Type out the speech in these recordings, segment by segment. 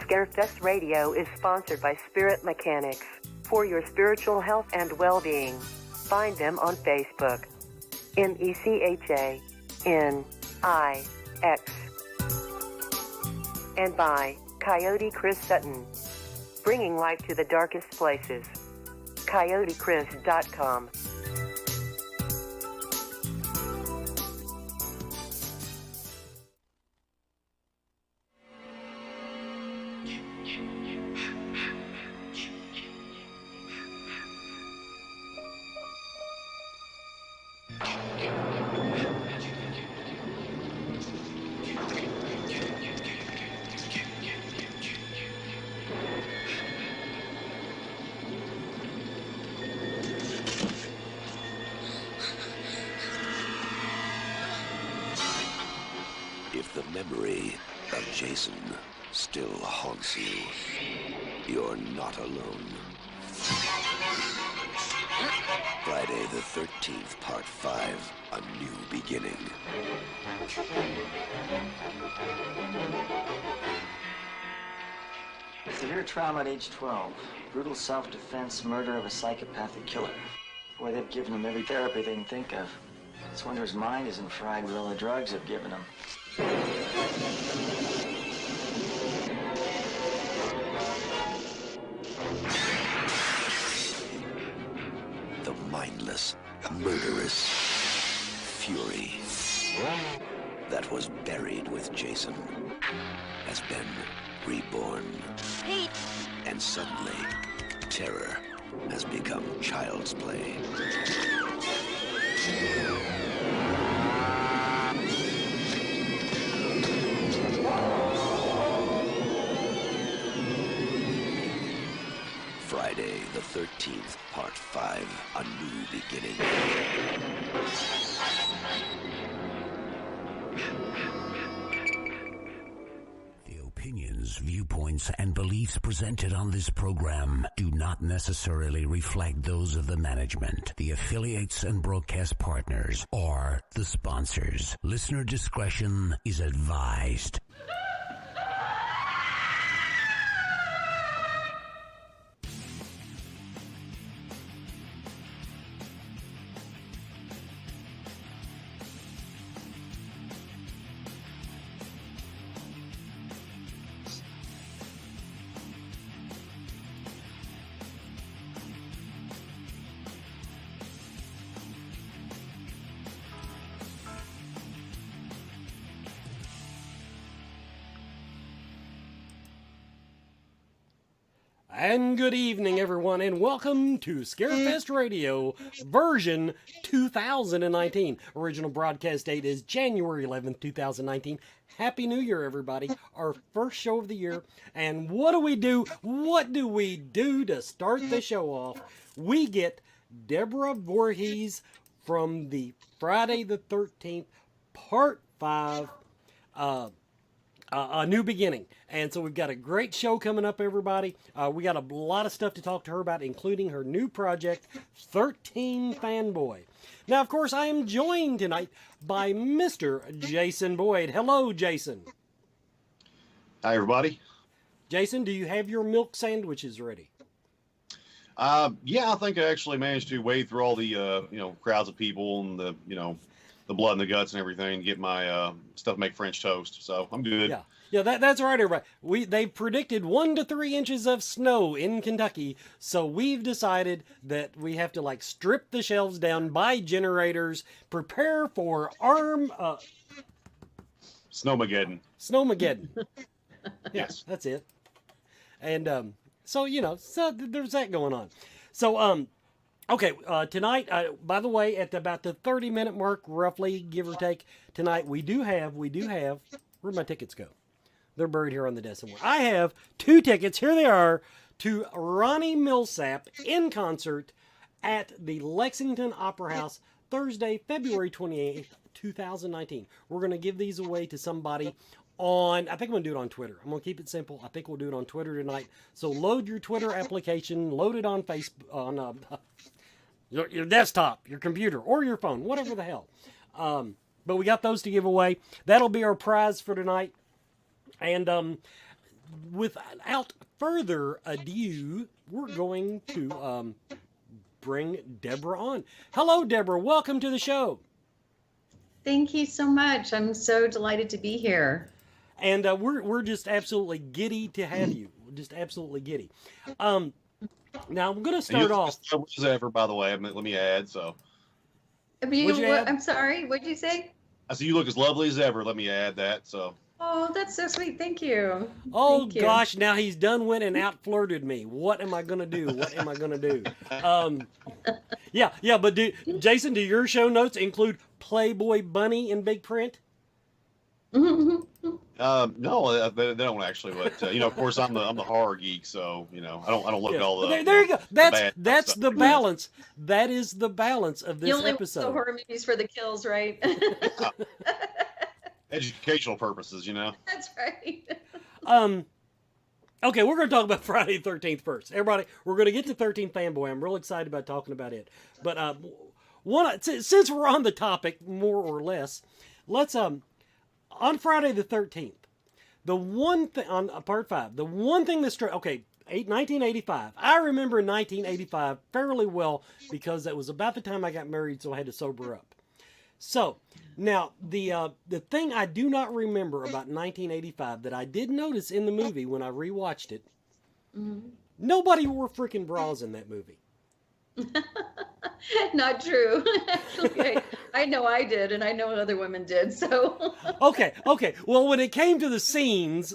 Scarefest Radio is sponsored by Spirit Mechanics for your spiritual health and well-being. Find them on Facebook. MECHANIX. And by Coyote Chris Sutton, bringing light to the darkest places. CoyoteChris.com. If the memory of Jason still haunts you, you're not alone. Friday the 13th, Part 5, A New Beginning. Severe trauma at age 12. Brutal self-defense, murder of a psychopathic killer. Boy, they've given him every therapy they can think of. It's wonder his mind isn't fried with all the drugs they've given him. The mindless, murderous fury that was buried with Jason has been reborn. Pete! And suddenly, terror has become child's play. Friday the 13th, Part 5, A New Beginning. The opinions, viewpoints, and beliefs presented on this program do not necessarily reflect those of the management, the affiliates and broadcast partners, or the sponsors. Listener discretion is advised. And good evening, everyone, and welcome to Scarefest Radio, version 2019. Original broadcast date is January 11th, 2019. Happy New Year, everybody. Our first show of the year. And what do we do? What do we do to start the show off? We get Deborah Voorhees from the Friday the 13th, Part 5, A New Beginning. And so we've got a great show coming up, everybody. We got a lot of stuff to talk to her about, including her new project, 13 Fanboy. Now, of course, I am joined tonight by Mr. Jason Boyd. Hello, Jason. Hi, everybody. Jason, do you have your milk sandwiches ready? Yeah, I think I actually managed to wade through all the, crowds of people and the blood and the guts and everything, get my stuff to make French toast. So I'm good. Yeah, that's right, everybody. They've predicted 1 to 3 inches of snow in Kentucky, so we've decided that we have to strip the shelves down, buy generators, prepare for Snowmageddon. Snowmageddon. Yes, that's it. And so there's that going on. So okay, tonight, by the way, at about the 30-minute mark, roughly, give or take, tonight, we do have, where'd my tickets go? They're buried here on the desk somewhere. I have 2 tickets, here they are, to Ronnie Millsap in concert at the Lexington Opera House, Thursday, February 28th, 2019. We're going to give these away to somebody I think I'm going to do it on Twitter. I'm going to keep it simple. I think we'll do it on Twitter tonight. So load your Twitter application, load it on Facebook, on your desktop, your computer, or your phone, whatever the hell. But we got those to give away. That'll be our prize for tonight. And without further ado, we're going to bring Deborah on. Hello, Deborah. Welcome to the show. Thank you so much. I'm so delighted to be here. And we're just absolutely giddy to have you. Just absolutely giddy. Now I'm going to start off. As ever, by the way, let me add. So, I'm sorry. What'd you say? I said you look as lovely as ever. Let me add that. So. Oh, that's so sweet. Thank you. Oh, Thank you. gosh, now he's done went and out flirted me. What am I going to do? What am I going to do? Yeah, but Jason, do your show notes include Playboy Bunny in big print? No, they don't actually. But of course, I'm the horror geek, so I don't look at all the. There you go. That's the balance. That is the balance of this episode. You only horror movies for the kills, right? Educational purposes, That's right. Okay, we're going to talk about Friday the 13th first. Everybody, we're going to get to 13th Fanboy. I'm real excited about talking about it. But since we're on the topic, more or less, let's on Friday the 13th, the one thing on part 5, the one thing that struck 1985. I remember 1985 fairly well because that was about the time I got married, so I had to sober up. So, now, the thing I do not remember about 1985 that I did notice in the movie when I rewatched it, nobody wore freaking bras in that movie. Not true. Actually, I know I did, and I know other women did, so. Okay. Well, when it came to the scenes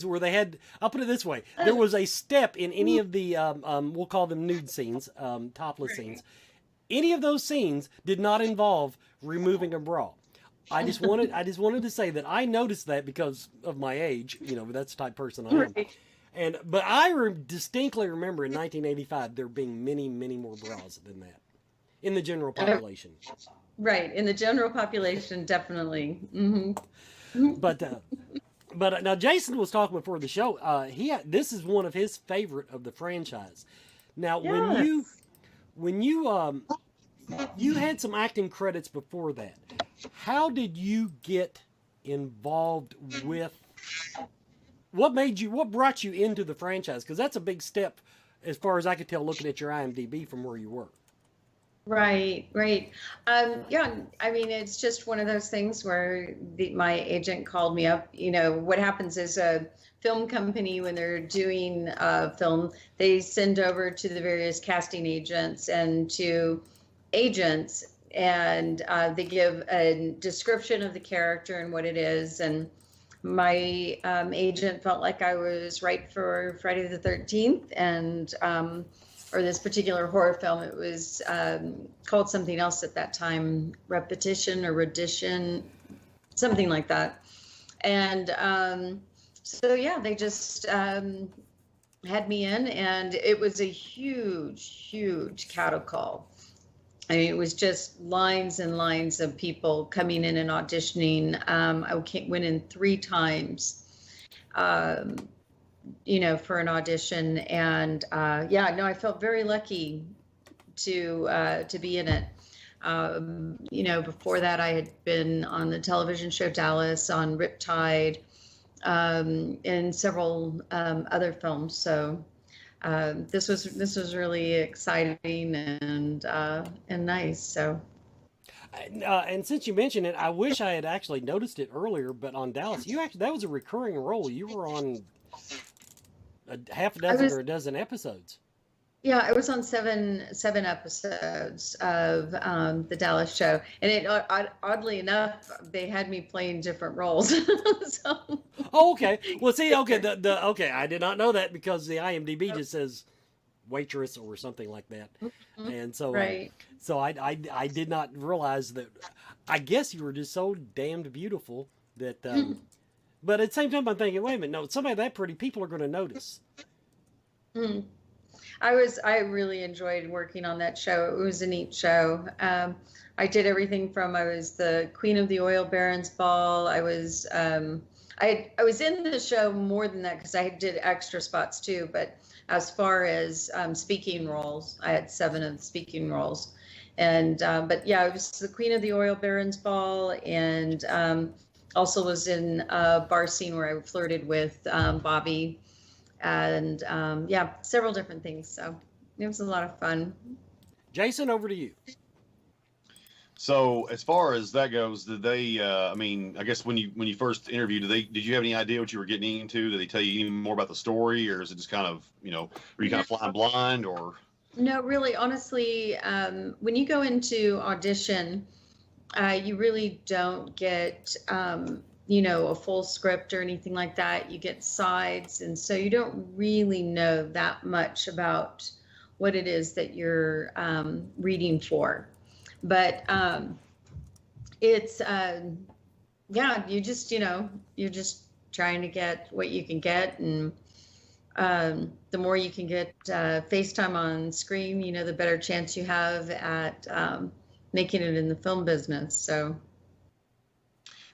where they had, I'll put it this way, there was a step in any of the, we'll call them nude scenes, topless scenes. Any of those scenes did not involve removing a bra. I just wanted to say that I noticed that because of my age. That's the type of person I am. Right. But I distinctly remember in 1985 there being many, many more bras than that in the general population. Right, in the general population, definitely. Mm-hmm. But now Jason was talking before the show. This is one of his favorite of the franchise. Now, yes. when you had some acting credits before that, how did you get involved with, what brought you into the franchise? Because that's a big step as far as I could tell looking at your IMDb from where you were. Right. Yeah, I mean, it's just one of those things where my agent called me up. What happens is a film company, when they're doing a film, they send over to the various casting agents and to agents, and they give a description of the character and what it is. And my agent felt like I was right for Friday the 13th, and or this particular horror film. It was called something else at that time, Repetition or Redition, something like that. And so yeah, they just had me in, and it was a huge cattle call. I mean, it was just lines and lines of people coming in and auditioning. I went in 3 times, for an audition, and I felt very lucky to be in it. Before that, I had been on the television show Dallas, on Riptide, and several other films. So this was really exciting and nice. So. And since you mentioned it, I wish I had actually noticed it earlier. But on Dallas, that was a recurring role. You were on a half a dozen or a dozen episodes. Yeah, I was on seven episodes of the Dallas show, and oddly enough, they had me playing different roles. So. Oh, okay. Well, see, okay, okay, I did not know that because the IMDb just says waitress or something like that, and so right. So I did not realize that. I guess you were just so damned beautiful that. But at the same time, I'm thinking, wait a minute, no, somebody that pretty, people are going to notice. I really enjoyed working on that show. It was a neat show. I did everything from, I was the Queen of the Oil Barons Ball. I was in the show more than that because I did extra spots too. But as far as speaking roles, I had 7 of the speaking roles. And but yeah, I was the Queen of the Oil Barons Ball, and also was in a bar scene where I flirted with Bobby, and yeah, several different things. So it was a lot of fun. Jason, over to you. So as far as that goes, did they? I mean, I guess when you first interviewed, did you have any idea what you were getting into? Did they tell you any more about the story, or is it just kind of, were you kind of flying blind, or? No, really, honestly, when you go into audition, you really don't get, a full script or anything like that. You get sides, and so you don't really know that much about what it is that you're reading for. But it's, yeah, you're just trying to get what you can get, and the more you can get FaceTime on screen, the better chance you have at making it in the film business. So.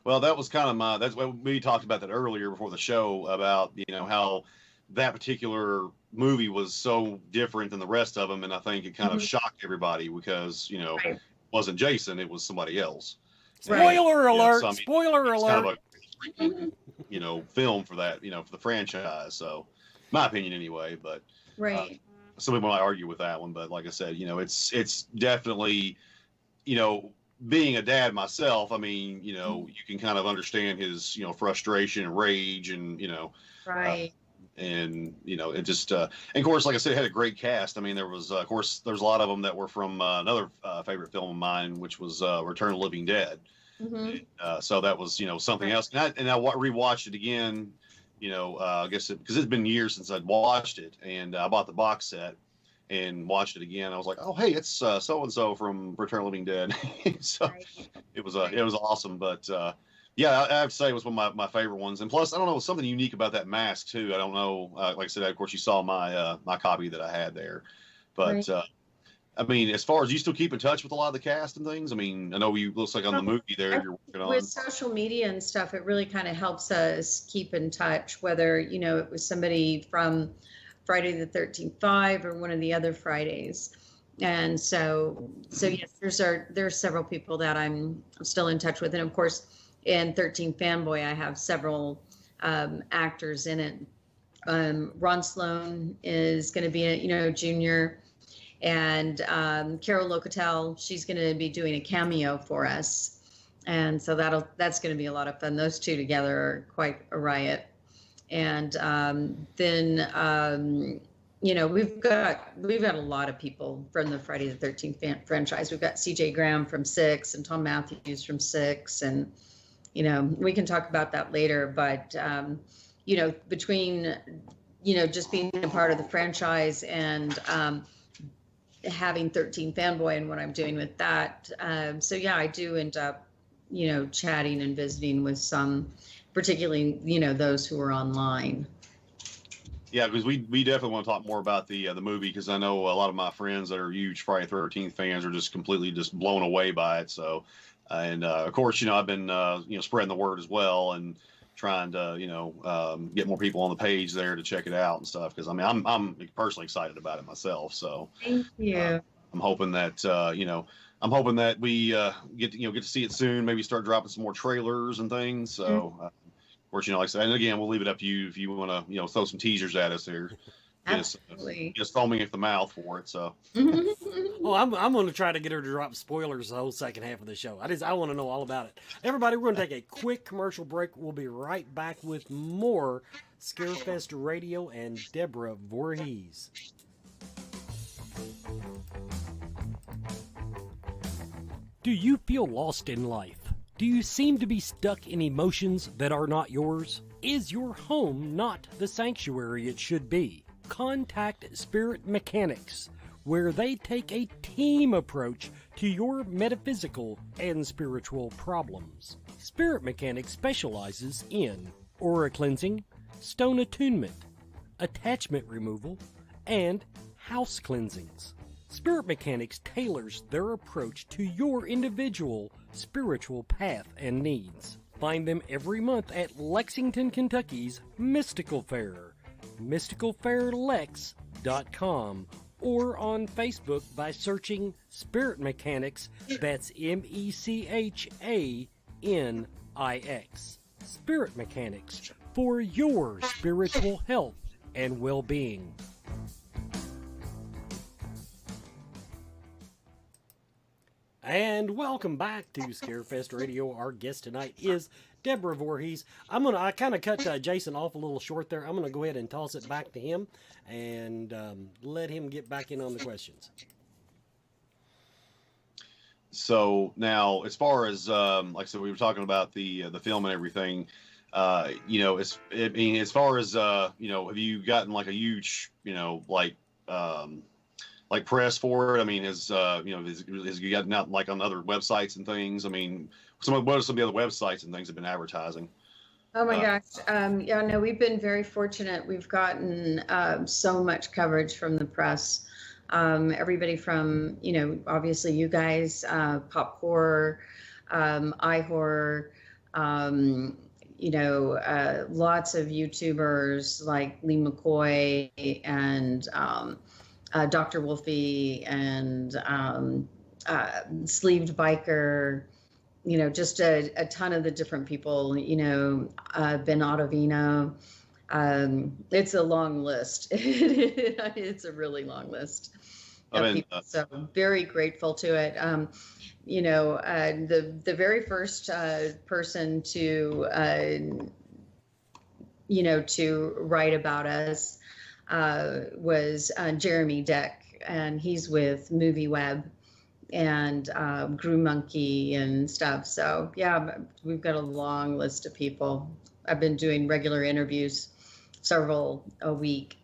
Well, that was kind of that's what we talked about that earlier before the show about, how that particular movie was so different than the rest of them. And I think it kind of shocked everybody because, Right. it wasn't Jason, it was somebody else. Spoiler alert! So, I mean, Spoiler it's alert! kind of a, film for that, for the franchise. So, my opinion anyway, but Right. some people might argue with that one. But like I said, it's definitely, being a dad myself, I mean, you can kind of understand his, frustration and rage and, Right. and it just and of course, like I said, it had a great cast. I mean, there was of course there's a lot of them that were from another favorite film of mine, which was Return of the Living Dead. So that was something else, and I rewatched it again, I guess because it's been years since I'd watched it, and I bought the box set and watched it again. I was like, oh hey, it's so and so from Return of the Living Dead. So Right. it was awesome, but yeah, I have to say it was one of my favorite ones. And plus, I don't know, something unique about that mask too. I don't know. Like I said, of course, you saw my my copy that I had there. But Right. I mean, as far as you still keep in touch with a lot of the cast and things. I mean, I know you looks like on the movie there you're working on. With social media and stuff, it really kind of helps us keep in touch, whether, it was somebody from Friday the 13th 5 or one of the other Fridays. And so yes, there's several people that I'm still in touch with. And of course, in 13 Fanboy, I have several actors in it. Ron Sloan is going to be a junior, and Carol Locatel, she's going to be doing a cameo for us, and so that's going to be a lot of fun. Those two together are quite a riot. And then we've got a lot of people from the Friday the 13th franchise. We've got CJ Graham from 6 and Tom Matthews from 6, and we can talk about that later, but, between, just being a part of the franchise and having 13 Fanboy and what I'm doing with that. So, yeah, I do end up, chatting and visiting with some, particularly, those who are online. Yeah, because we definitely want to talk more about the movie, because I know a lot of my friends that are huge Friday the 13th fans are just completely just blown away by it. So, and of course, I've been spreading the word as well and trying to get more people on the page there to check it out and stuff. Because I mean, I'm personally excited about it myself. So Thank you. I'm hoping that we get to see it soon. Maybe start dropping some more trailers and things. So. Of course, like I said, and again, we'll leave it up to you if you want to, throw some teasers at us here. Absolutely. Just foaming at the mouth for it. So. Well, I'm going to try to get her to drop spoilers the whole second half of the show. I want to know all about it. Everybody, we're going to take a quick commercial break. We'll be right back with more Scarefest Radio and Deborah Voorhees. Do you feel lost in life? Do you seem to be stuck in emotions that are not yours? Is your home not the sanctuary it should be? Contact Spirit Mechanics, where they take a team approach to your metaphysical and spiritual problems. Spirit Mechanics specializes in aura cleansing, stone attunement, attachment removal, and house cleansings. Spirit Mechanics tailors their approach to your individual spiritual path and needs. Find them every month at Lexington, Kentucky's Mystical Fair, mysticalfairlex.com, or on Facebook by searching Spirit Mechanics, that's MECHANICS. Spirit Mechanics, for your spiritual health and well-being. And welcome back to Scarefest Radio. Our guest tonight is Deborah Voorhees. I kind of cut Jason off a little short there. I'm going to go ahead and toss it back to him and let him get back in on the questions. So now, as far as like I said, we were talking about the film and everything. As far as have you gotten like a huge like press for it? I mean, has you gotten out like on other websites and things? I mean, what are some of the other websites and things have been advertising? Oh my gosh. We've been very fortunate. We've gotten so much coverage from the press. Everybody from, obviously you guys, Pop Horror, iHorror, lots of YouTubers like Lee McCoy and Dr. Wolfie and Sleeved Biker, just a ton of the different people, Ben Ottavino. It's a long list. It's a really long list of people. So I'm very grateful to it. The very first person to write about us was Jeremy Deck, and he's with Movie Web and Grew Monkey and stuff. So yeah, we've got a long list of people. I've been doing regular interviews, several a week.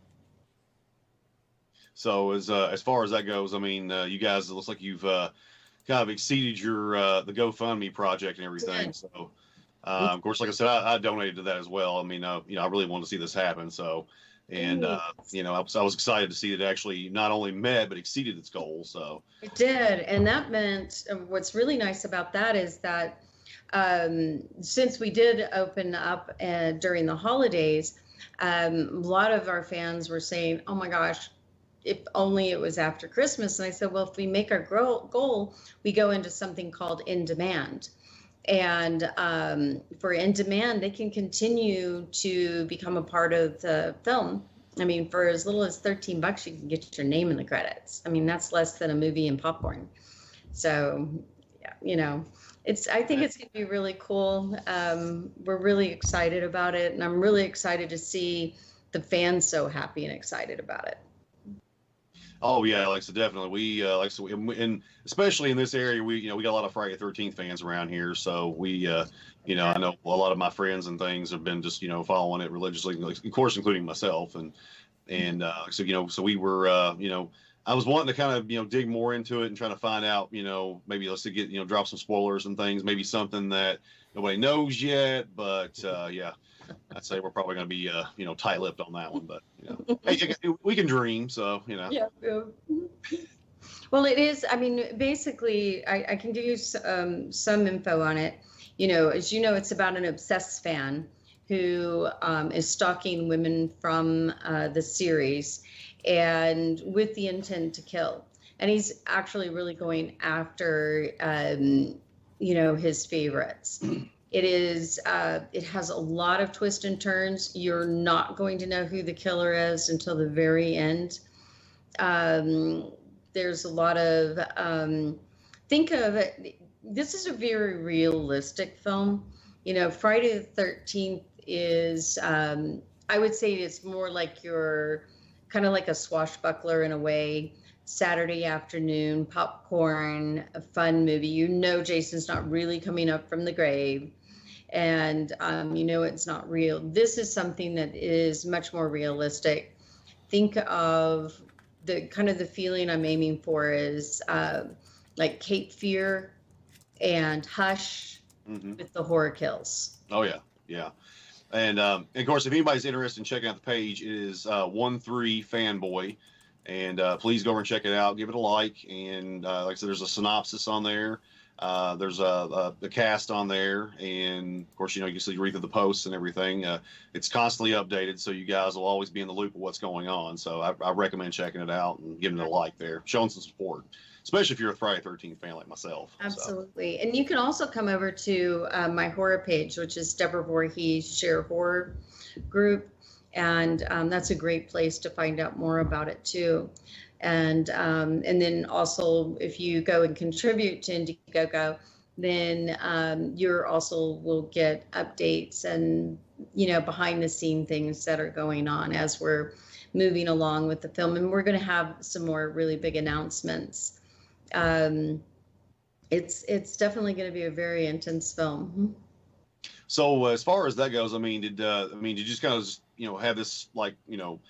So as far as that goes, I mean, you guys, it looks like you've kind of exceeded your the GoFundMe project and everything. So of course, like I said, I donated to that as well. I mean, I really wanted to see this happen. So, and I was excited to see it actually not only met but exceeded its goals. So it did, and that meant what's really nice about that is that since we did open up during the holidays, a lot of our fans were saying, "Oh my gosh, if only it was after Christmas." And I said, well, if we make our goal, we go into something called in demand. And for in demand, they can continue to become a part of the film. I mean, for as little as $13, you can get your name in the credits. I mean, that's less than a movie and popcorn. So, yeah, I think it's going to be really cool. We're really excited about it. And I'm really excited to see the fans so happy and excited about it. Oh yeah, like so definitely. We and especially in this area, we got a lot of Friday the 13th fans around here. So we I know a lot of my friends and things have been just following it religiously, of course, including myself. And so we were I was wanting to kind of dig more into it and trying to find out maybe let's get drop some spoilers and things, maybe something that nobody knows yet. But yeah. I'd say we're probably going to be, tight-lipped on that one, but hey, we can dream. So Yeah. Well, it is. I mean, basically, I can give you some info on it. As you know, it's about an obsessed fan who is stalking women from the series, and with the intent to kill. And he's actually really going after, his favorites. It has a lot of twists and turns. You're not going to know who the killer is until the very end. There's a lot of, think of it, this is a very realistic film. Friday the 13th is, I would say it's more like you're kind of like a swashbuckler in a way. Saturday afternoon, popcorn, a fun movie. Jason's not really coming up from the grave. And it's not real. This is something that is much more realistic. Think of the kind of the feeling I'm aiming for is like Cape Fear and Hush with the horror kills. Oh yeah. And of course, if anybody's interested in checking out the page, it is 13 Fanboy, and please go over and check it out. Give it a like, and like I said, there's a synopsis on there. There's the cast on there, and of course, you can see read through the posts and everything. It's constantly updated, so you guys will always be in the loop of what's going on. So I recommend checking it out and giving it a like there, showing some support. especially if you're a Friday 13th fan like myself. Absolutely. So. And you can also come over to my horror page, which is Deborah Voorhees Share Horror Group. And that's a great place to find out more about it too. And then also, if you go and contribute to Indiegogo, then you're also will get updates and, you know, behind the scene things that are going on as we're moving along with the film. And we're going to have some more really big announcements. It's definitely going to be a very intense film. So as far as that goes, I mean, did you just kind of, you know, have this like, you know,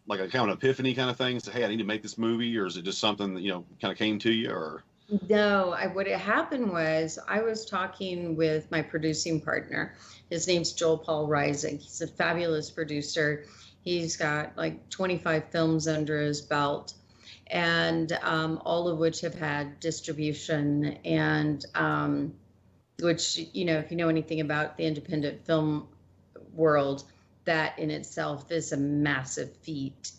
like a kind of epiphany kind of thing? So, hey, I need to make this movie, or is it just something that, you know, kind of came to you, or? No, what had happened was I was talking with my producing partner. His name's Joel Paul Rising. He's a fabulous producer. He's got like 25 films under his belt, and all of which have had distribution, and which, you know, if you know anything about the independent film world, that in itself is a massive feat.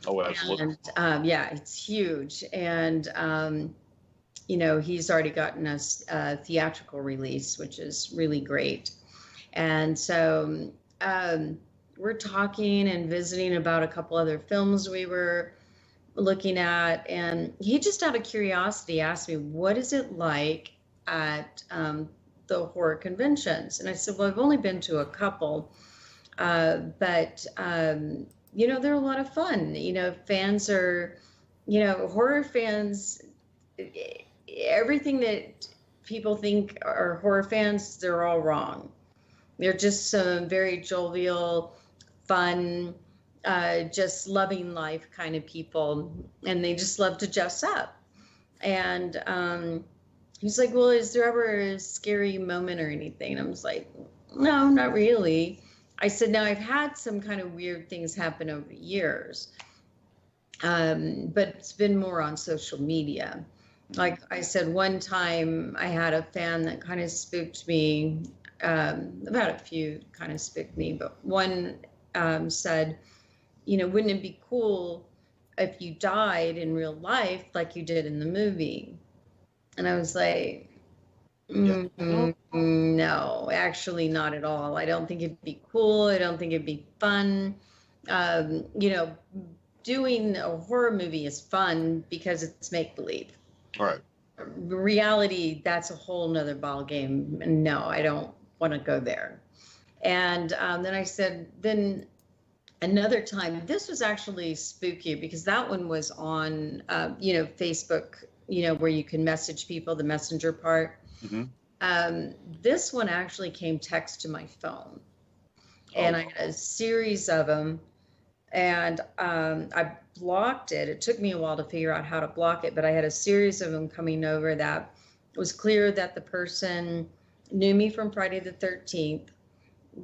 Oh, absolutely. And yeah, it's huge. And you know, he's already gotten us a theatrical release, which is really great. And so we're talking and visiting about a couple other films we were looking at. And he just out of curiosity asked me, what is it like at the horror conventions? And I said, well, I've only been to a couple, but you know, they're a lot of fun. You know, fans are, you know, horror fans, everything that people think are horror fans, they're all wrong. They're just some very jovial, fun, just loving life kind of people, and they just love to dress up. And he's like, well, is there ever a scary moment or anything? I was like, no, not really. I said, now I've had some kind of weird things happen over the years, but it's been more on social media. Like I said, one time I had a fan that kind of spooked me, about a few kind of spooked me, but one said, you know, wouldn't it be cool if you died in real life like you did in the movie? And I was like, no, actually not at all. I don't think it'd be cool. I don't think it'd be fun. You know, doing a horror movie is fun because it's make-believe. All right. Reality, that's a whole nother ball game. And no, I don't want to go there. And then I said, then another time, this was actually spooky because that one was on, you know, Facebook, you know, where you can message people, the messenger part. Mm-hmm. This one actually came text to my phone, and I had a series of them, and I blocked it. It took me a while to figure out how to block it, but I had a series of them coming over that it was clear that the person knew me from Friday the 13th,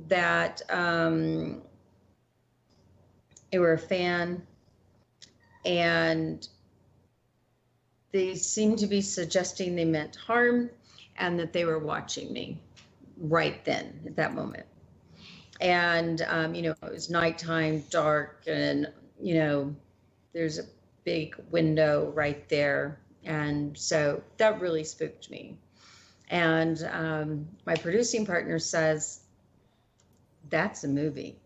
that they were a fan, and they seemed to be suggesting they meant harm and that they were watching me right then at that moment. And, you know, it was nighttime, dark, and, you know, there's a big window right there. And so that really spooked me. And my producing partner says, that's a movie.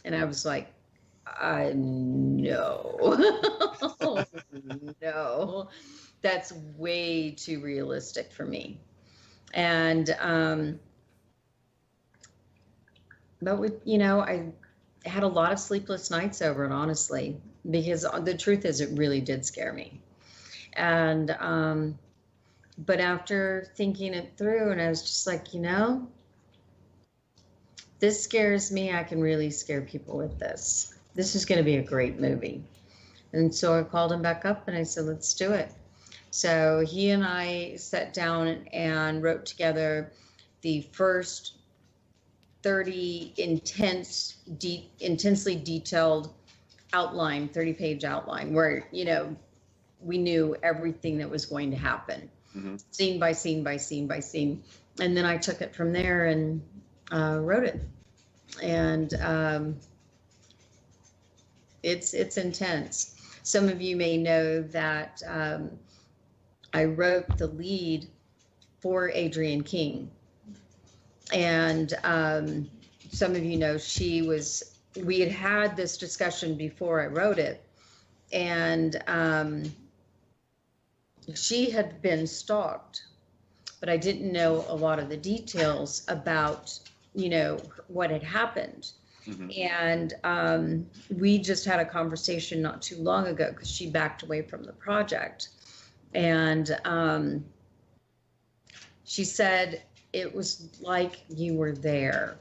And I was like, no, no, that's way too realistic for me. And, but with, you know, I had a lot of sleepless nights over it, honestly, because the truth is it really did scare me. And, but after thinking it through, and I was just like, you know, this scares me. I can really scare people with this. This is going to be a great movie. And so I called him back up and I said, let's do it. So he and I sat down and wrote together the first 30 intensely detailed outline, 30-page outline, where, you know, we knew everything that was going to happen, scene by scene by scene by scene. And then I took it from there and wrote it. And it's intense. some of you may know that I wrote the lead for Adrienne King. And some of you know we had this discussion before I wrote it. And she had been stalked, but I didn't know a lot of the details about, you know, what had happened. And we just had a conversation not too long ago because she backed away from the project. And she said, it was like you were there.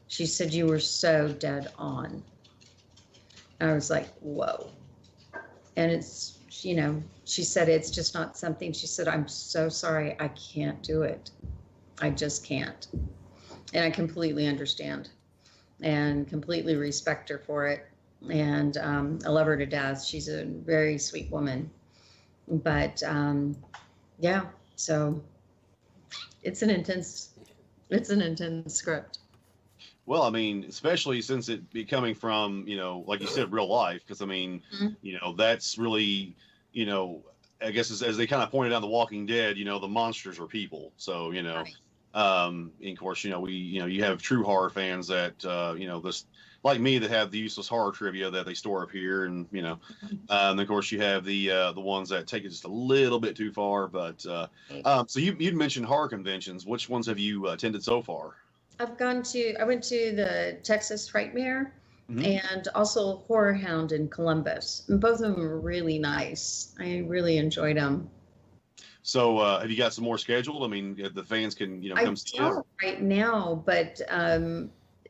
She said, you were so dead on. I was like, whoa. And it's, you know, she said, it's just not something. She said, I'm so sorry. I can't do it. I just can't. And I completely understand and completely respect her for it. And I love her to death. She's a very sweet woman. But yeah, so it's an intense script. Well, I mean, especially since it be coming from, you know, like you said, real life, because I mean, you know, that's really, you know, I guess as they kind of pointed out, The Walking Dead, you know, the monsters are people. So, you know, and of course, you know, you have true horror fans that, you know, this like me that have the useless horror trivia that they store up here, and you know, and of course you have the ones that take it just a little bit too far. But so you'd mentioned horror conventions. Which ones have you attended so far? I went to the Texas Frightmare and also Horror Hound in Columbus. And both of them were really nice. I really enjoyed them. So have you got some more scheduled? I mean, the fans can, you know, come see you right now, but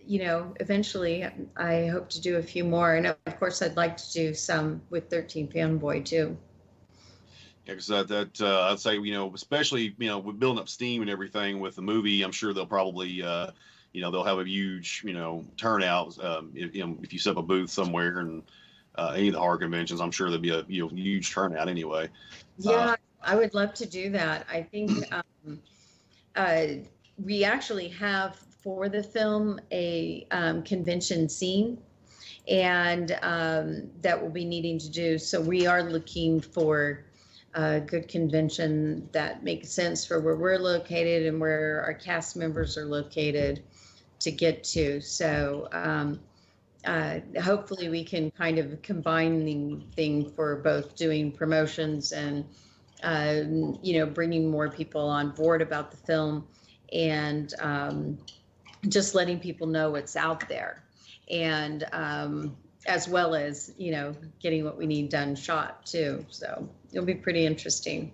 you know, eventually I hope to do a few more. And of course, I'd like to do some with 13 Fanboy too. Yeah, because I'd say, you know, especially, you know, with building up steam and everything with the movie, I'm sure they'll probably, you know, they'll have a huge, you know, turnout. You know, if you set up a booth somewhere and any of the horror conventions, I'm sure there'll be a huge turnout anyway. Yeah, I would love to do that. I think we actually have for the film a convention scene, and that we'll be needing to do. So we are looking for a good convention that makes sense for where we're located and where our cast members are located to get to. So hopefully we can kind of combine the thing for both doing promotions and you know, bringing more people on board about the film, and just letting people know what's out there, and as well as, you know, getting what we need done shot too. So it'll be pretty interesting.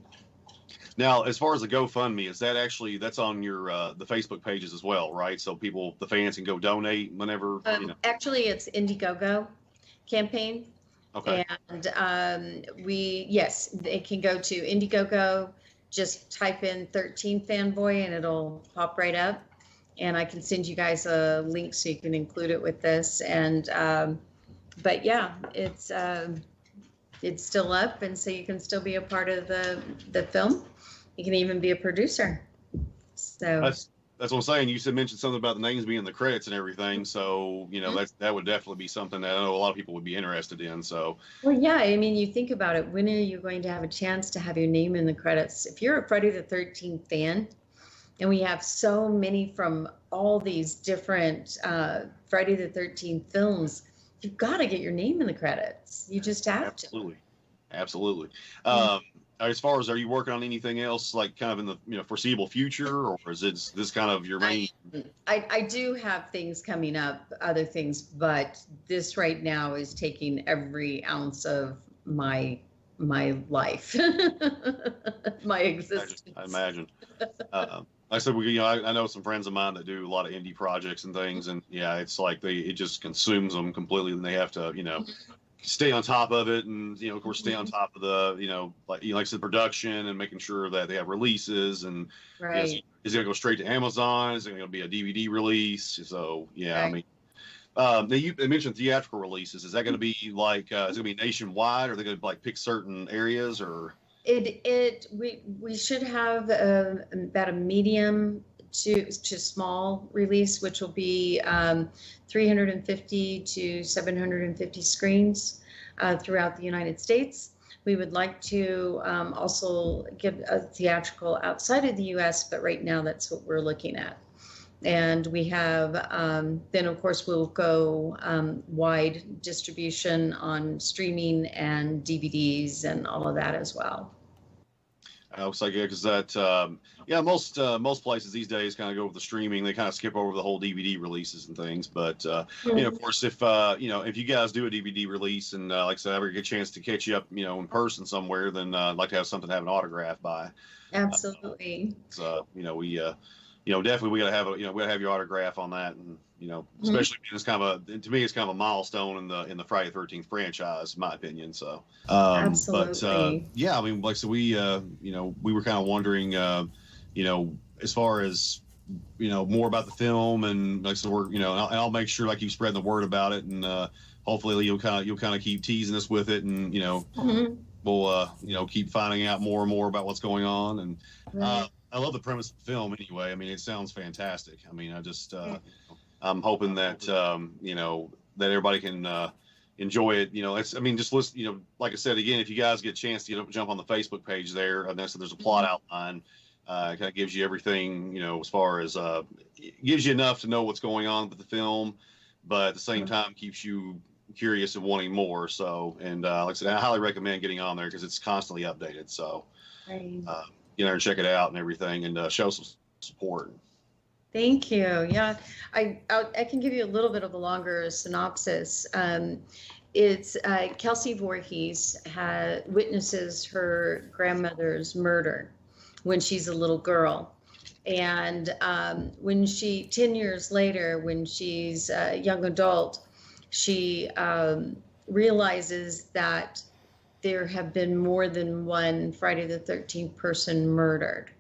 Now, as far as the GoFundMe, is that actually, that's on your the Facebook pages as well, right? So the fans can go donate whenever. You know. Actually, it's Indiegogo campaign. Okay. And yes, it can go to Indiegogo. Just type in 13 Fanboy and it'll pop right up. And I can send you guys a link so you can include it with this. And but yeah, it's still up, and so you can still be a part of the film. You can even be a producer. So that's what I'm saying. You mentioned something about the names being in the credits and everything. So, you know, that would definitely be something that I know a lot of people would be interested in. So, well, yeah, I mean, you think about it. When are you going to have a chance to have your name in the credits? If you're a Friday the 13th fan, and we have so many from all these different Friday the 13th films, you've got to get your name in the credits. You just have to. Absolutely. As far as, are you working on anything else, like kind of in the, you know, foreseeable future, or is this kind of your main? I do have things coming up, other things, but this right now is taking every ounce of my life, my existence. I imagine. Like I said, you know, I know some friends of mine that do a lot of indie projects and things, and yeah, it's like it just consumes them completely, and they have to, you know, stay on top of it, and, you know, of course, stay on top of the, you know, like I said, production and making sure that they have releases, and right. You know, is it going to go straight to Amazon? Is it going to be a DVD release? So yeah, right. I mean, you mentioned theatrical releases. Is that going to be like, is it going to be nationwide, or are they going to like pick certain areas, or? We should have about a medium to small release, which will be 350 to 750 screens. throughout the United States. We would like to also give a theatrical outside of the U.S., but right now that's what we're looking at. And we have, then of course we'll go wide distribution on streaming and DVDs and all of that as well. Looks like, yeah, because that, yeah, most places these days kind of go with the streaming. They kind of skip over the whole DVD releases and things. But you know, of course, if you know, if you guys do a DVD release and like I said, ever get a chance to catch you up, you know, in person somewhere, then I'd like to have something to have an autograph by. Absolutely. So you know, we you know, definitely we gotta have a, you know, we gotta have your autograph on that, and you know, especially it's kind of a, to me, it's kind of a milestone in the Friday the 13th franchise, in my opinion. So Absolutely. but yeah, I mean, like, so we you know, we were kind of wondering you know, as far as, you know, more about the film, and like, so we're, you know, and I'll make sure like you spread the word about it, and hopefully you'll kind of keep teasing us with it, and you know, we'll you know, keep finding out more and more about what's going on. And I love the premise of the film anyway. I mean, it sounds fantastic. I mean, I just I'm hoping that you know, that everybody can enjoy it. You know, it's, I mean, just listen, you know, like I said, again, if you guys get a chance to jump on the Facebook page there, and so there's a plot outline. It kind of gives you everything, you know, as far as it gives you enough to know what's going on with the film, but at the same time keeps you curious and wanting more. So, and like I said, I highly recommend getting on there because it's constantly updated. So, you know, check it out and everything, and show some support. Thank you. Yeah, I can give you a little bit of a longer synopsis. It's Kelsey Voorhees witnesses her grandmother's murder when she's a little girl. And when 10 years later, when she's a young adult, she realizes that there have been more than one Friday the 13th person murdered.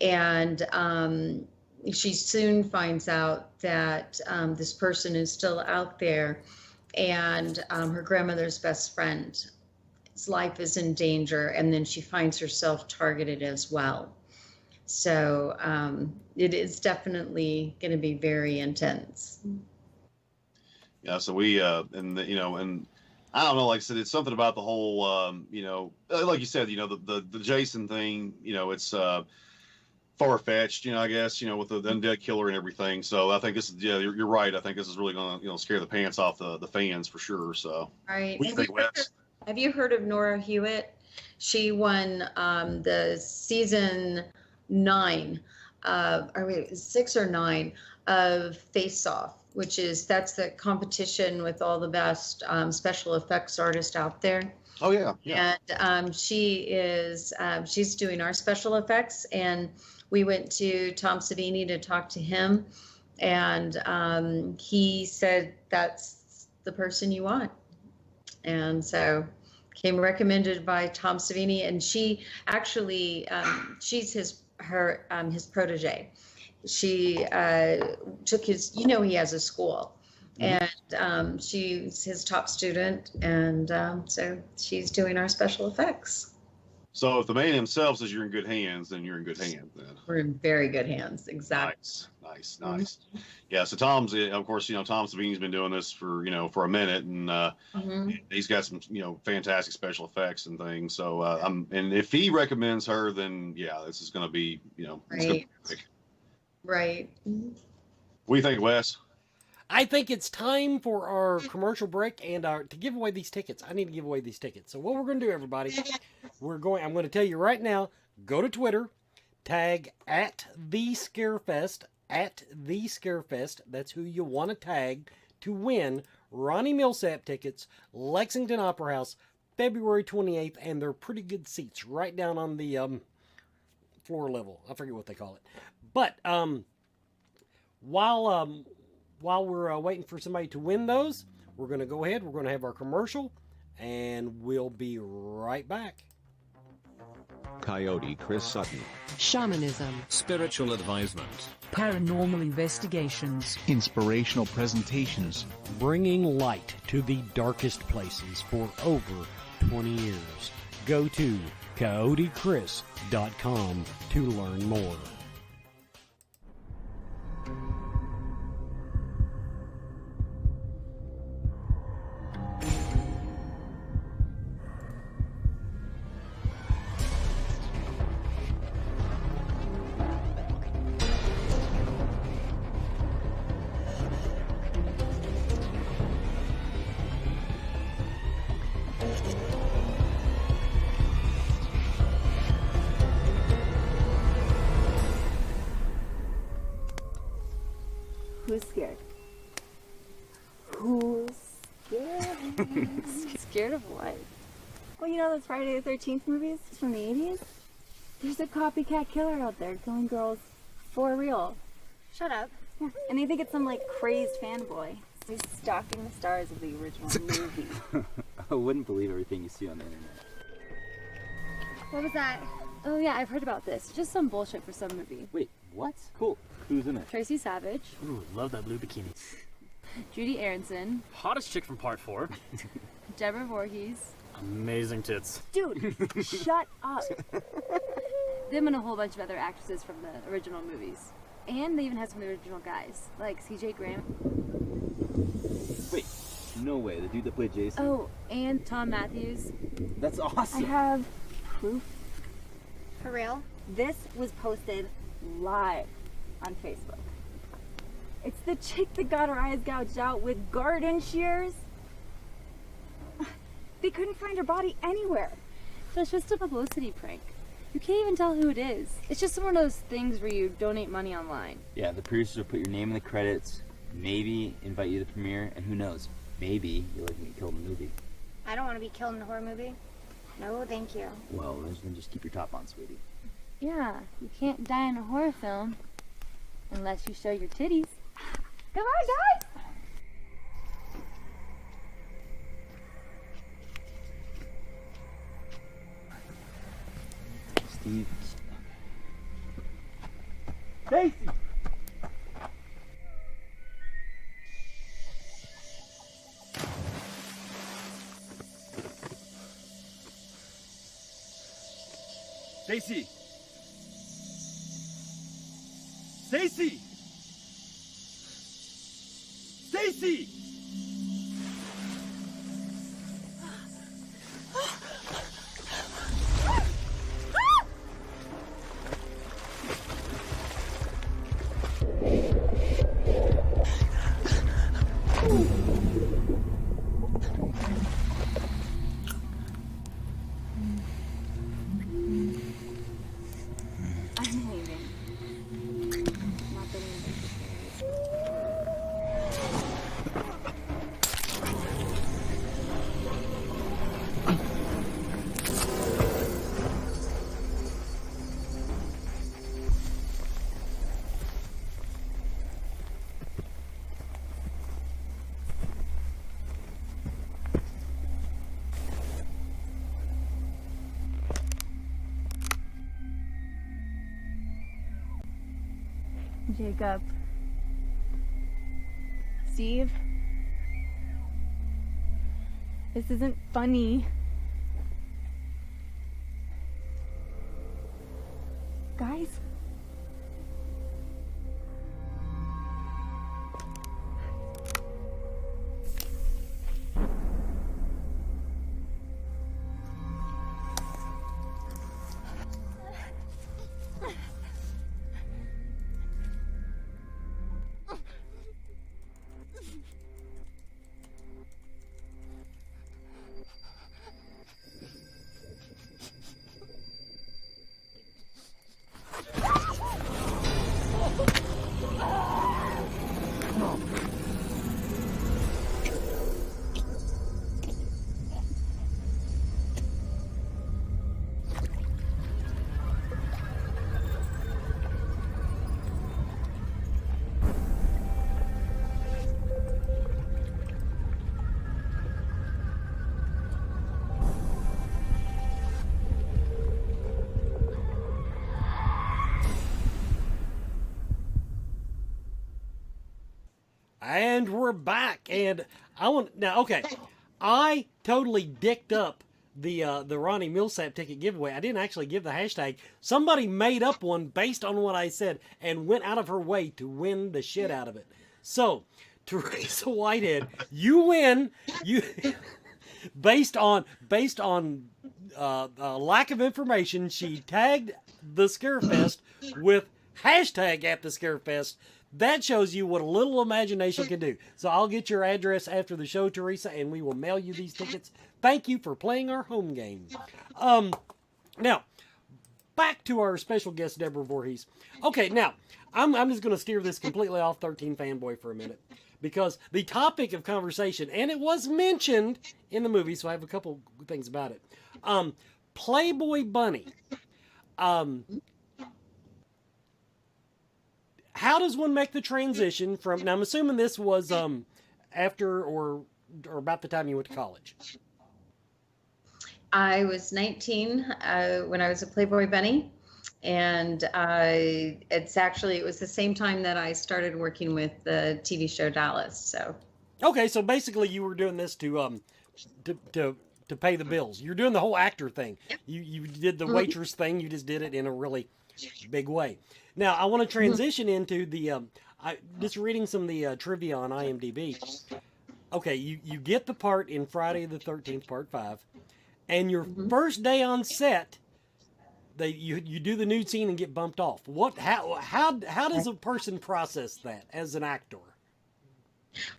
And she soon finds out that this person is still out there, and her grandmother's best friend. His life is in danger, and then she finds herself targeted as well. So it is definitely going to be very intense. Yeah, so we and you know, and I don't know, like I said, it's something about the whole you know, like you said, you know, the Jason thing, you know, it's far-fetched, you know, I guess, you know, with the undead killer and everything. So I think this is, yeah, you're right. I think this is really going to, you know, scare the pants off the fans for sure. So right. What do you think, Wes? Have you heard of Nora Hewitt? She won the season 9, or wait, 6 or 9 of Face Off, that's the competition with all the best special effects artists out there. Oh yeah, yeah. And she's doing our special effects, and we went to Tom Savini to talk to him, and he said that's the person you want. And so came recommended by Tom Savini, and she actually, she's his protege. She took his, you know, he has a school, and she's his top student, and so she's doing our special effects. So if the man himself says you're in good hands, then you're in good hands. Then we're in very good hands. Exactly. Nice. Yeah. So Tom's, of course, you know, Tom Savini's been doing this for, you know, for a minute, and he's got some, you know, fantastic special effects and things. So and if he recommends her, then yeah, this is going to be, you know, right. Right. What do you think, Wes? I think it's time for our commercial break and to give away these tickets. I need to give away these tickets. So what we're going to do, everybody, I'm going to tell you right now, go to Twitter, tag @TheScarefest, @TheScarefest. That's who you want to tag to win Ronnie Millsap tickets, Lexington Opera House, February 28th, and they're pretty good seats right down on the floor level. I forget what they call it. But while we're waiting for somebody to win those, we're going to go ahead. We're going to have our commercial, and we'll be right back. Coyote Chris Sutton. Shamanism. Spiritual advisement. Paranormal investigations. Inspirational presentations. Bringing light to the darkest places for over 20 years. Go to coyotechris.com to learn more. Who's scared? Who's scared? Scared of what? Well, you know those Friday the 13th movies from the 80s? There's a copycat killer out there killing girls for real. Shut up. Yeah. And they think it's some, like, crazed fanboy. He's stalking the stars of the original movie. I wouldn't believe everything you see on the internet. What was that? Oh, yeah, I've heard about this. Just some bullshit for some movie. Wait, what? Cool. Who's in it? Tracy Savage. Ooh, love that blue bikini. Judy Aronson. Hottest chick from part 4. Deborah Voorhees. Amazing tits. Dude, shut up. Them and a whole bunch of other actresses from the original movies. And they even had some of the original guys, like CJ Graham. Wait, no way. The dude that played Jason? Oh, and Tom Matthews. That's awesome. I have proof. For real? This was posted live on Facebook. It's the chick that got her eyes gouged out with garden shears. They couldn't find her body anywhere. So it's just a publicity prank. You can't even tell who it is. It's just one of those things where you donate money online. Yeah, the producers will put your name in the credits, maybe invite you to the premiere, and who knows, maybe you'll even get killed in the movie. I don't want to be killed in a horror movie. No, thank you. Well, then just keep your top on, sweetie. Yeah, you can't die in a horror film unless you show your titties. Come on, guys! Steve. Stacy! Stacy! Stacy! Stacy! I'm leaving. Not that Jacob. Steve. This isn't funny. Guys? And we're back, and I want now. Okay, I totally dicked up the Ronnie Millsap ticket giveaway. I didn't actually give the hashtag. Somebody made up one based on what I said and went out of her way to win the shit out of it. So, Teresa Whitehead, you win. You based on lack of information. She tagged the Scarefest with hashtag at the Scarefest. That shows you what a little imagination can do. So I'll get your address after the show, Teresa, and we will mail you these tickets. Thank you for playing our home game. Now, back to our special guest, Deborah Voorhees. Okay, now, I'm just going to steer this completely off 13 Fanboy for a minute, because the topic of conversation, and it was mentioned in the movie, so I have a couple things about it. Playboy Bunny. How does one make the transition from? Now I'm assuming this was after or about the time you went to college. I was 19 when I was a Playboy Bunny, and it was the same time that I started working with the TV show Dallas. So. Okay, so basically you were doing this to pay the bills. You're doing the whole actor thing. You did the waitress thing. You just did it in a really big way. Now I want to transition into the just reading some of the trivia on IMDb. Okay, you get the part in Friday the 13th, Part 5, and your first day on set, you do the nude scene and get bumped off. How does a person process that as an actor?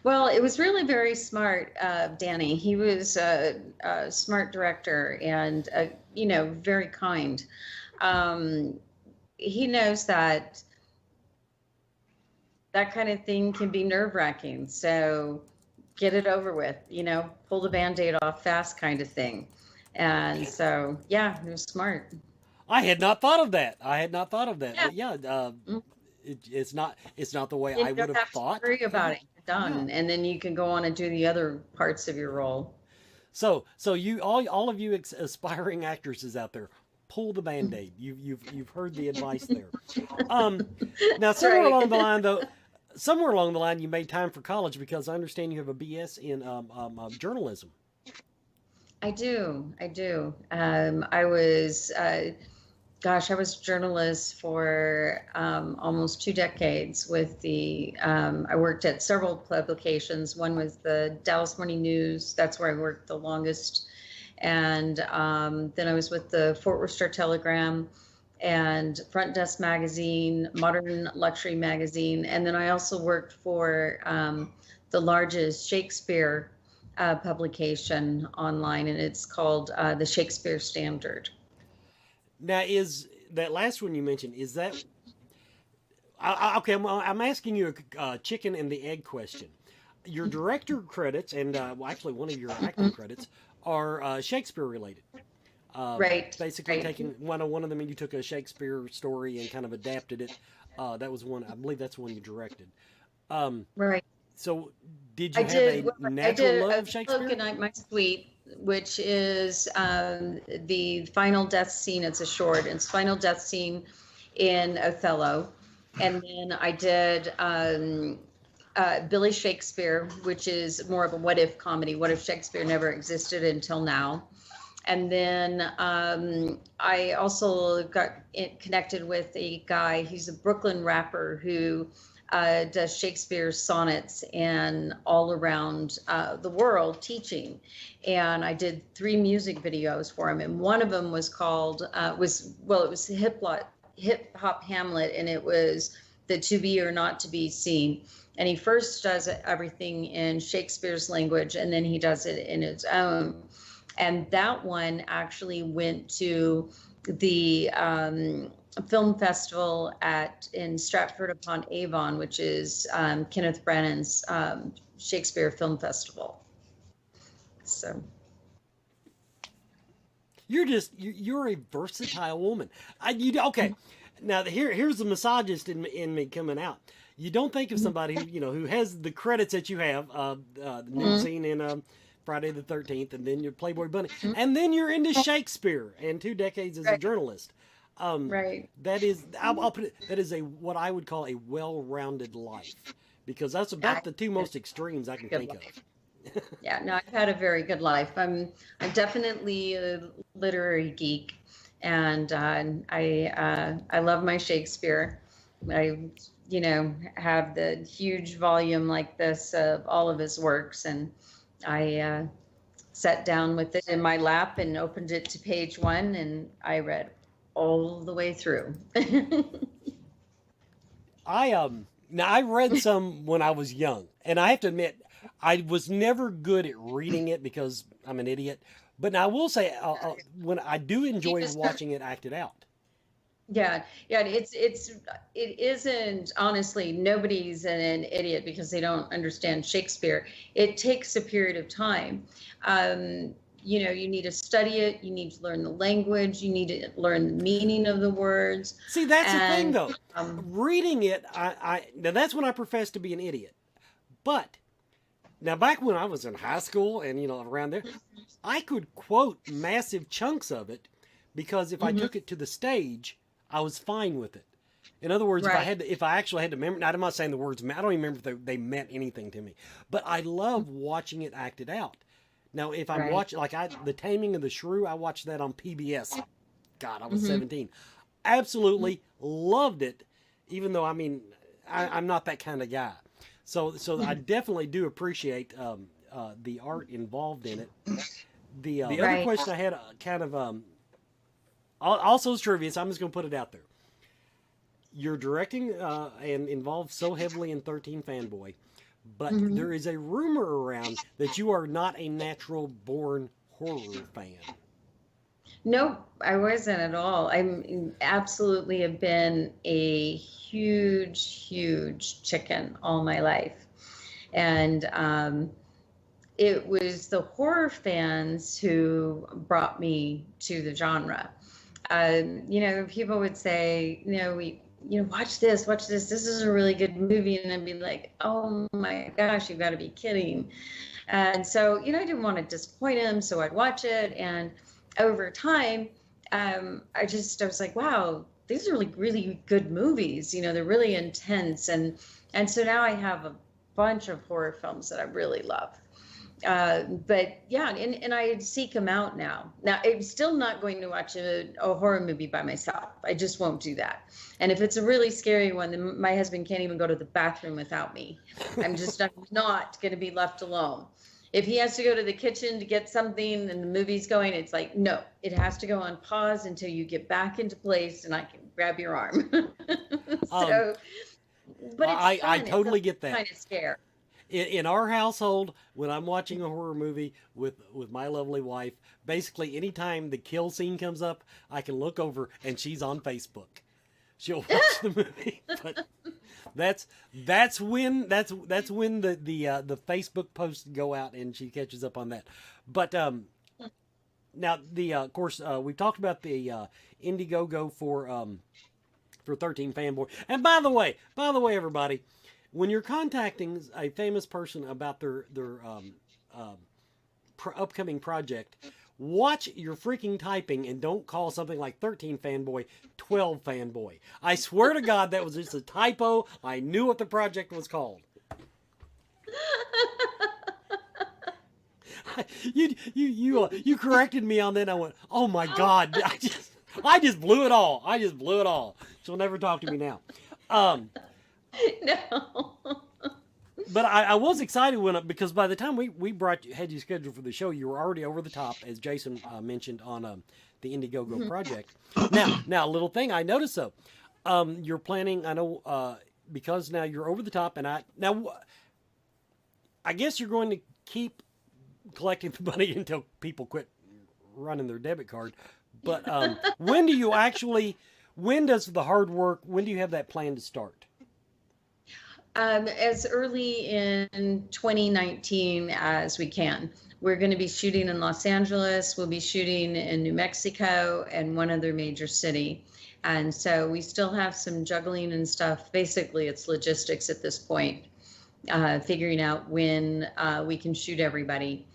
Well, it was really very smart, Danny. He was a smart director and very kind. He knows that kind of thing can be nerve-wracking. So get it over with, pull the Band-Aid off fast kind of thing. And so, yeah, he was smart. I had not thought of that. But yeah, it's not the way I would have thought. Worry about it. You're done, and then you can go on and do the other parts of your role. So you all of you aspiring actresses out there, pull the Band-Aid. You've heard the advice there. Now somewhere along the line you made time for college, because I understand you have a BS in journalism. I do. I was I was a journalist for almost 2 decades with I worked at several publications. One was the Dallas Morning News. That's where I worked the longest. And then I was with the Fort Worth Star-Telegram and Front Desk Magazine, Modern Luxury Magazine. And then I also worked for the largest Shakespeare publication online, and it's called the Shakespeare Standard. Now, is that last one you mentioned, is that... okay, I'm asking you a chicken and the egg question. Your director credits, and actually one of your acting credits, are Shakespeare related. Right. Basically taking one of them, and you took a Shakespeare story and kind of adapted it. That was one, I believe that's one you directed. Right. So did you have a natural love of Shakespeare? Good Night, My Sweet, which is the final death scene. It's a short. It's final death scene in Othello. And then I did Billy Shakespeare, which is more of a what-if comedy. What if Shakespeare never existed until now? And then I also got connected with a guy. He's a Brooklyn rapper who does Shakespeare sonnets and all around the world teaching. And I did 3 music videos for him. And one of them was called, it was Hip Hop Hamlet, and it was the To Be or Not to Be scene. And he first does everything in Shakespeare's language, and then he does it in his own. And that one actually went to the film festival in Stratford-upon-Avon, which is Kenneth Branagh's Shakespeare Film Festival. So you're a versatile woman. Okay. Now here's the misogynist in me coming out. You don't think of somebody who has the credits that you have, the nude scene in Friday the 13th, and then you're Playboy Bunny, and then you're into Shakespeare and 2 decades as a journalist. Right. That is, I'll put it, that is what I would call a well-rounded life, because that's about the 2 most extremes I can think of. Yeah, no, I've had a very good life. I'm definitely a literary geek, and I love my Shakespeare. I have the huge volume like this of all of his works, and I sat down with it in my lap and opened it to page 1, and I read all the way through. I read some when I was young, and I have to admit I was never good at reading it because I'm an idiot. But now I will say when I do enjoy watching it acted out. Yeah, yeah, it isn't, honestly, nobody's an idiot because they don't understand Shakespeare. It takes a period of time. Um, you need to study it, you need to learn the language, you need to learn the meaning of the words. See, that's the thing, And though. Reading it, now that's when I profess to be an idiot. But now, back when I was in high school and around there, I could quote massive chunks of it because if I took it to the stage, I was fine with it. In other words, Right. if I actually had to remember, now I'm not saying the words, I don't even remember if they meant anything to me, but I love watching it acted out. Now, if I'm Right. watching, The Taming of the Shrew, I watched that on PBS. God, I was Mhm. 17. Absolutely loved it, even though, I'm not that kind of guy. So I definitely do appreciate the art involved in it. The other Right. question I had kind of also is trivia, so I'm just going to put it out there. You're directing and involved so heavily in 13 Fanboy, but there is a rumor around that you are not a natural born horror fan. Nope, I wasn't at all. I'm absolutely have been a huge chicken all my life. And it was the horror fans who brought me to the genre. People would say, watch this, this is a really good movie. And I'd be like, oh my gosh, you've got to be kidding. And so, I didn't want to disappoint him. So I'd watch it. And over time, I was like, wow, these are like really good movies. They're really intense. And so now I have a bunch of horror films that I really love. But yeah, and I seek them out now. Now, I'm still not going to watch a horror movie by myself. I just won't do that. And if it's a really scary one, then my husband can't even go to the bathroom without me. I'm not going to be left alone. If he has to go to the kitchen to get something and the movie's going, it's like, no, it has to go on pause until you get back into place and I can grab your arm. So, but it's I fun. totally get that. Kind of scare. In our household, when I'm watching a horror movie with my lovely wife, basically anytime the kill scene comes up, I can look over and she's on Facebook. She'll watch the movie, but that's when the Facebook posts go out and she catches up on that. But now of course we've talked about the Indiegogo for 13 Fanboy. And by the way, everybody, when you're contacting a famous person about their upcoming project, watch your freaking typing and don't call something like 13 Fanboy 12 Fanboy. I swear to God that was just a typo. I knew what the project was called. You corrected me on that. I went, oh my God, I just blew it all. She'll never talk to me now. No. But I was excited because by the time we had you scheduled for the show, you were already over the top, as Jason mentioned on the Indiegogo project. Now, a little thing I noticed though, you're planning. I know because now you're over the top, and I guess you're going to keep collecting the money until people quit running their debit card. But when does the hard work? When do you have that plan to start? As early in 2019 as we can. We're going to be shooting in Los Angeles. We'll be shooting in New Mexico and one other major city. And so we still have some juggling and stuff. Basically, it's logistics at this point, figuring out when we can shoot everybody.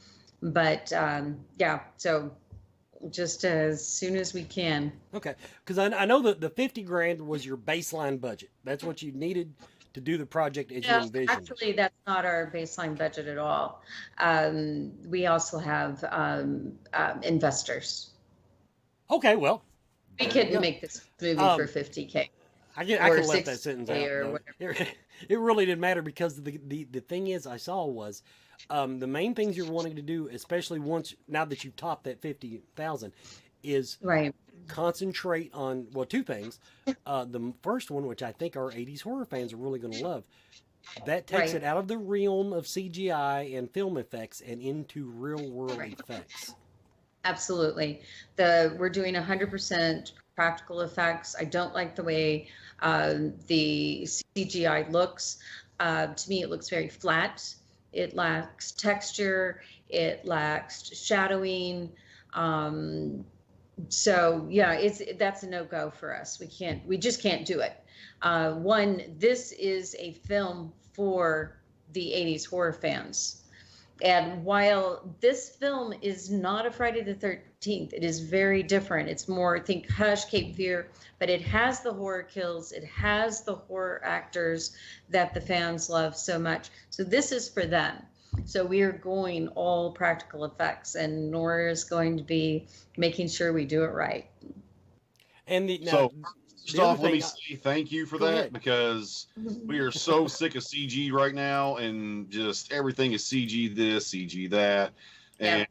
But yeah, so just as soon as we can. Okay, because I know that the 50 grand was your baseline budget. That's what you needed to do the project as you envisioned. Actually, that's not our baseline budget at all. We also have investors. Okay, well. We couldn't make this movie for $50K. I can let that sentence out. It really didn't matter because the thing is I saw was the main things you're wanting to do, especially now that you've topped that 50,000, is concentrate on, well, two things. The first one, which I think our 80s horror fans are really going to love, that takes it out of the realm of CGI and film effects and into real world effects. Absolutely. We're doing 100% practical effects. I don't like the way the CGI looks. To me, it looks very flat. It lacks texture. It lacks shadowing. So yeah, that's a no-go for us. We just can't do it. One, this is a film for the 80s horror fans. And while this film is not a Friday the 13th, it is very different. It's more, think Hush, Cape Fear, but it has the horror kills. It has the horror actors that the fans love so much. So this is for them. So we are going all practical effects, and Nora is going to be making sure we do it right. And first off, let me say thank you for that, because we are so sick of CG right now, and just everything is CG this, CG that, and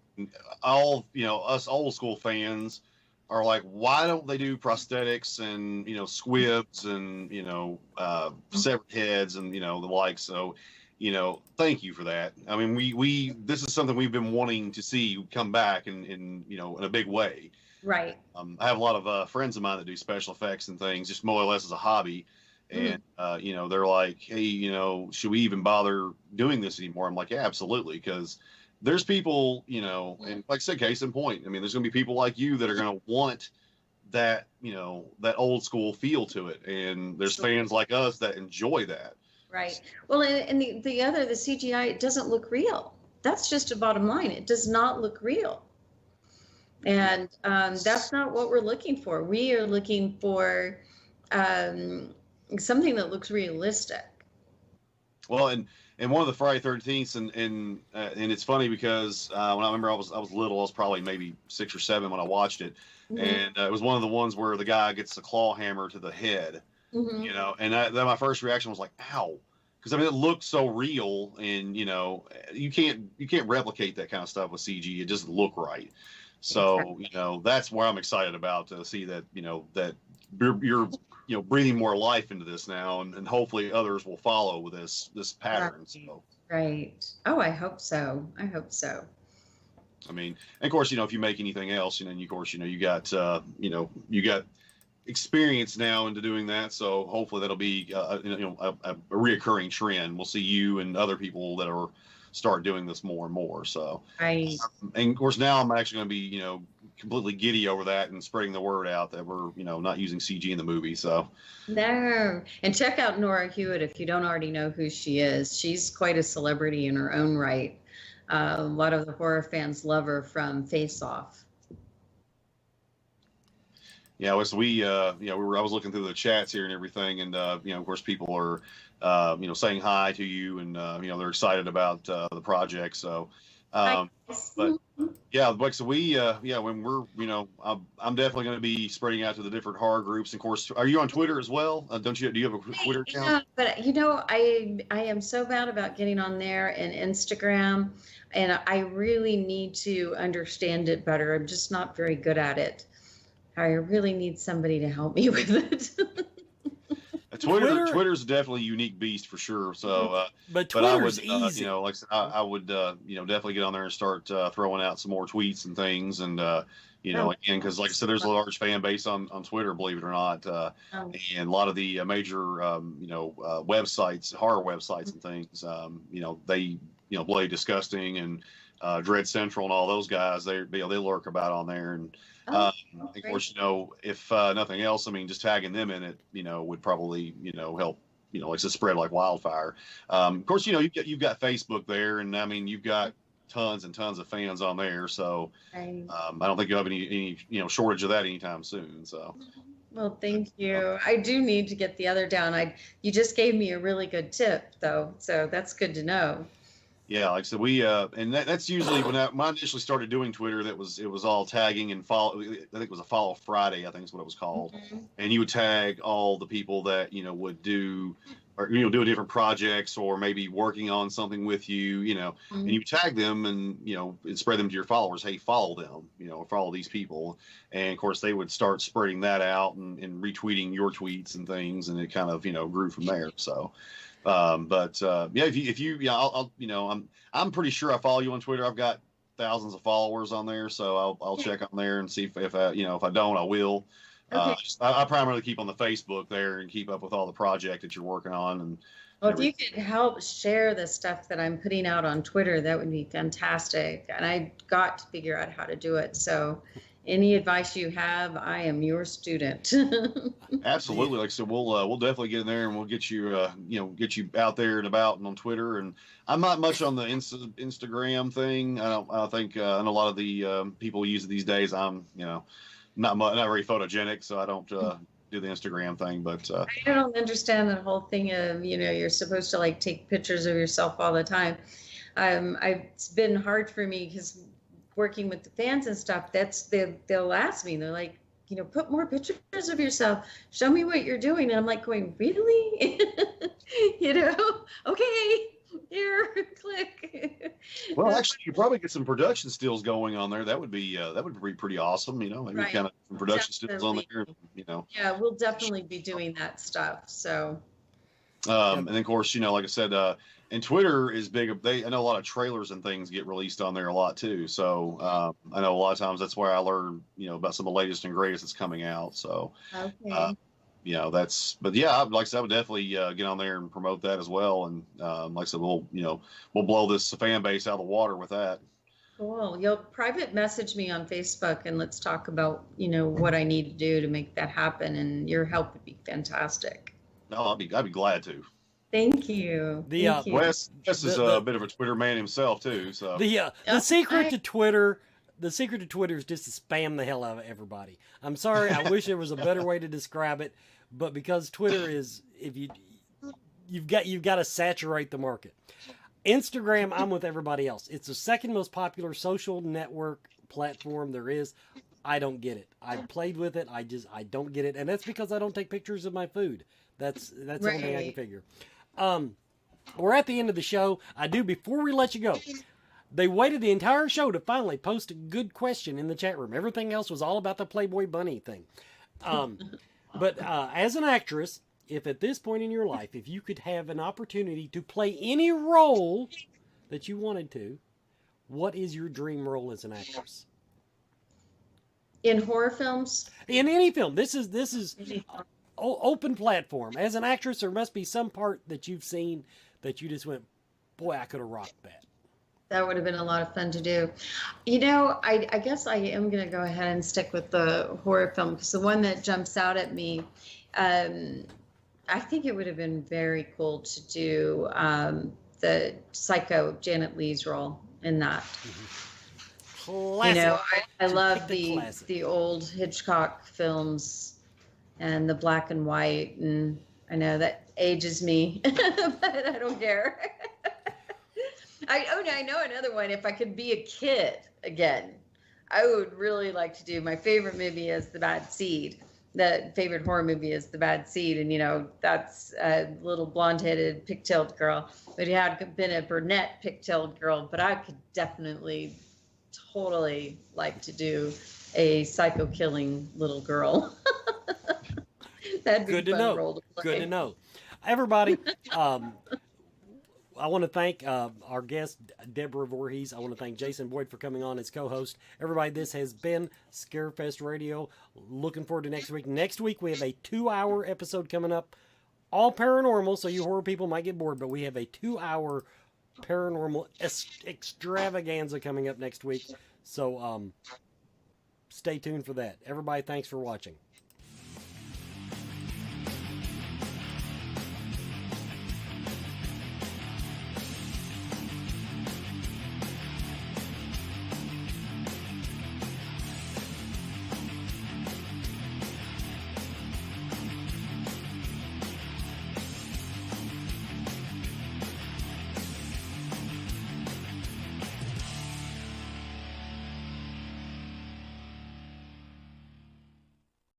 all us old school fans are like, why don't they do prosthetics and squibs and severed heads and the like? So thank you for that. I mean, we this is something we've been wanting to see come back in a big way. Right. I have a lot of friends of mine that do special effects and things, just more or less as a hobby. And, they're like, hey, should we even bother doing this anymore? I'm like, yeah, absolutely. Because there's people, and like I said, case in point, I mean, there's going to be people like you that are going to want that, that old school feel to it. And there's fans like us that enjoy that. Right. Well, and the CGI, it doesn't look real. That's just a bottom line. It does not look real. And that's not what we're looking for. We are looking for something that looks realistic. Well, and one of the Friday 13th, and it's funny because when I remember I was little, I was probably maybe 6 or 7 when I watched it, and it was one of the ones where the guy gets the claw hammer to the head, and that my first reaction was like, ow. Because I mean, it looked so real, and you can't replicate that kind of stuff with CG. It doesn't look right. So that's where I'm excited about to see that that you're breathing more life into this now, and hopefully others will follow with this pattern. So right. Oh, I hope so. I hope so. I mean, and of course, if you make anything else, of course, you got experience now into doing that. So hopefully that'll be a reoccurring trend. We'll see you and other people that are start doing this more and more. So right. And of course now I'm actually going to be completely giddy over that and spreading the word out that we're not using CG in the movie. So no. And check out Nora Hewitt if you don't already know who she is. She's quite a celebrity in her own right. A lot of the horror fans love her from Face Off. Yeah, I was looking through the chats here and everything, and of course people are saying hi to you, and they're excited about the project. So but yeah, like so when we're I'm definitely going to be spreading out to the different horror groups. Of course, are you on Twitter as well? Do you have a Twitter account? Yeah, but I am so bad about getting on there and Instagram, and I really need to understand it better. I'm just not very good at it. I really need somebody to help me with it. Twitter's definitely a unique beast for sure. So, but I would, easy. Like I would, definitely get on there and start throwing out some more tweets and things, and again, because like I said, there's a large fan base on Twitter, believe it or not, and a lot of the major, websites, horror websites and things, they, Bloody Disgusting and Dread Central and all those guys, they lurk about on there, and of course, if nothing else, I mean, just tagging them in it, would probably, help, like to spread like wildfire. Of course, you've got Facebook there, and I mean, you've got tons and tons of fans on there. So I don't think you'll have any shortage of that anytime soon. So. Well, thank you. I do need to get the other down. You just gave me a really good tip though. So that's good to know. Yeah, like I said, we and that's usually when I initially started doing Twitter. It was all tagging and follow. I think it was a Follow Friday. I think is what it was called. And you would tag all the people that would do or do different projects or maybe working on something with you. And you tag them and and spread them to your followers. Hey, follow them. Follow these people. And of course, they would start spreading that out and retweeting your tweets and things, and it kind of grew from there. So. If you I'm pretty sure I follow you on Twitter. I've got thousands of followers on there, so I'll check on there and see if I don't, I will. I primarily keep on the Facebook there and keep up with all the project that you're working on. And well, if you could help share the stuff that I'm putting out on Twitter, that would be fantastic. And I got to figure out how to do it. So any advice you have, I am your student. Absolutely. Like I said, we'll definitely get in there and we'll get you, get you out there and about and on Twitter. And I'm not much on the Instagram thing. I think I know a lot of the people use it these days. I'm, not very photogenic, so I don't do the Instagram thing. But I don't understand the whole thing of, you're supposed to like take pictures of yourself all the time. It's been hard for me because working with the fans and stuff, they'll ask me, they're like, put more pictures of yourself, show me what you're doing. And I'm like going, really? Okay, here, click. Well, actually, you probably get some production stills going on there. That would be pretty awesome. Maybe Right. kind of some production stills on there. Yeah, we'll definitely be doing that stuff. So. And then of course, like I said, and Twitter is big. I know a lot of trailers and things get released on there a lot too. So I know a lot of times that's where I learn, about some of the latest and greatest that's coming out. So, okay. but yeah, like I said, I would definitely get on there and promote that as well. And like I said, we'll blow this fan base out of the water with that. Cool. You'll private message me on Facebook and let's talk about, what I need to do to make that happen. And your help would be fantastic. No, I'd be glad to. Thank you. Thank you. Wes is a bit of a Twitter man himself too. So the secret to Twitter, is just to spam the hell out of everybody. I'm sorry, I wish there was a better way to describe it, but because Twitter is, if you've got to saturate the market. Instagram, I'm with everybody else. It's the second most popular social network platform there is. I don't get it. I've played with it. I don't get it, and that's because I don't take pictures of my food. That's the only thing I can figure. We're at the end of the show. Before we let you go, they waited the entire show to finally post a good question in the chat room. Everything else was all about the Playboy Bunny thing. But as an actress, if at this point in your life, if you could have an opportunity to play any role that you wanted to, what is your dream role as an actress? In horror films? In any film. This is open platform. As an actress, there must be some part that you've seen that you just went, boy, I could have rocked that. That would have been a lot of fun to do. I guess I am going to go ahead and stick with the horror film because the one that jumps out at me, I think it would have been very cool to do the Psycho Janet Leigh's role in that. Classic. I love the old Hitchcock films and the black and white, and I know that ages me, but I don't care. I know another one. If I could be a kid again, I would really like to do. My favorite movie is The Bad Seed. The favorite horror movie is The Bad Seed, and that's a little blonde-headed, pigtailed girl. But it had been a brunette, pigtailed girl. But I could definitely, totally like to do a psycho-killing little girl. That'd be good to know. Role to play. Good to know. Everybody, I want to thank our guest, Deborah Voorhees. I want to thank Jason Boyd for coming on as co-host. Everybody, this has been Scarefest Radio. Looking forward to next week. Next week, we have a 2-hour episode coming up. All paranormal, so you horror people might get bored, but we have a 2-hour paranormal extravaganza coming up next week. So stay tuned for that. Everybody, thanks for watching.